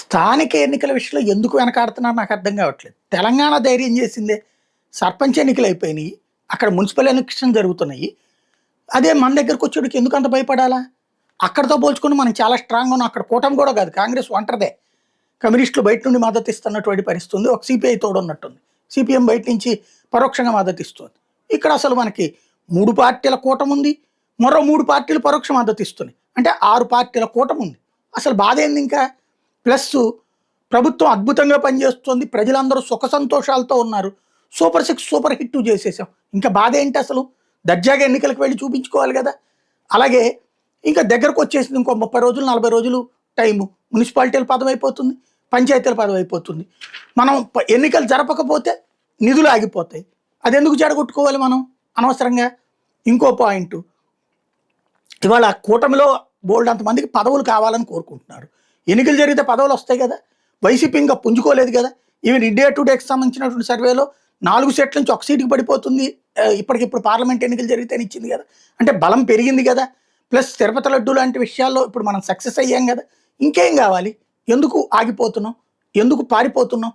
స్థానిక ఎన్నికల విషయంలో ఎందుకు వెనకాడుతున్నారు నాకు అర్థం కావట్లేదు. తెలంగాణ ధైర్యం చేసిందే. సర్పంచ్ ఎన్నికలు అయిపోయినాయి. అక్కడ మున్సిపల్ ఎలక్షన్ జరుగుతున్నాయి. అదే మన దగ్గరకు వచ్చేటికి ఎందుకు అంత భయపడాలా? అక్కడితో పోల్చుకుని మనం చాలా స్ట్రాంగ్‌గా ఉన్నాం. అక్కడ కూటమి కూడా కాదు. కాంగ్రెస్ ఒంటరిదే. కమ్యూనిస్టులు బయట నుండి మద్దతు ఇస్తున్నటువంటి పరిస్థితి ఉంది. ఒక సిపిఐ తోడున్నట్టుంది. సిపిఎం బయట నుంచి పరోక్షంగా మద్దతు ఇస్తుంది. ఇక్కడ అసలు మనకి 3 పార్టీల కూటమి ఉంది. మరో 3 పార్టీలు పరోక్ష మద్దతు ఇస్తున్నాయి. అంటే 6 పార్టీల కూటమి ఉంది. అసలు బాధేంది ఇంకా? ప్లస్సు ప్రభుత్వం అద్భుతంగా పనిచేస్తుంది. ప్రజలందరూ సుఖ సంతోషాలతో ఉన్నారు. సూపర్ 6 సూపర్ హిట్ చేసేసాం. ఇంకా బాధేంటి అసలు? దర్జాగా ఎన్నికలకు వెళ్లి చూపించుకోవాలి కదా! అలాగే ఇంకా దగ్గరకు వచ్చేసింది. ఇంకో 30 రోజులు, 40 రోజులు టైము. మున్సిపాలిటీల పదవైపోతుంది. పంచాయతీల పదవైపోతుంది. మనం ఎన్నికలు జరపకపోతే నిధులు ఆగిపోతాయి. అదెందుకు చెడగొట్టుకోవాలి మనం అనవసరంగా? ఇంకో పాయింటు, ఇవాళ కూటమిలో బోలెడంత మందికి పదవులు కావాలని కోరుకుంటున్నారు. ఎన్నికలు జరిగితే పదవులు వస్తాయి కదా! వైసీపీ ఇంకా పుంజుకోలేదు కదా! ఈవెన్ ఇండియా టుడేకి సంబంధించినటువంటి సర్వేలో 4 సీట్ల నుంచి 1 సీటుకి పడిపోతుంది. ఇప్పటికిప్పుడు పార్లమెంట్ ఎన్నికలు జరిగితేనే ఇచ్చింది కదా! అంటే బలం పెరిగింది కదా! ప్లస్ తిరుపతి లడ్డు లాంటి విషయాల్లో ఇప్పుడు మనం సక్సెస్ అయ్యాం కదా! ఇంకేం కావాలి? ఎందుకు ఆగిపోతున్నాం? ఎందుకు పారిపోతున్నాం?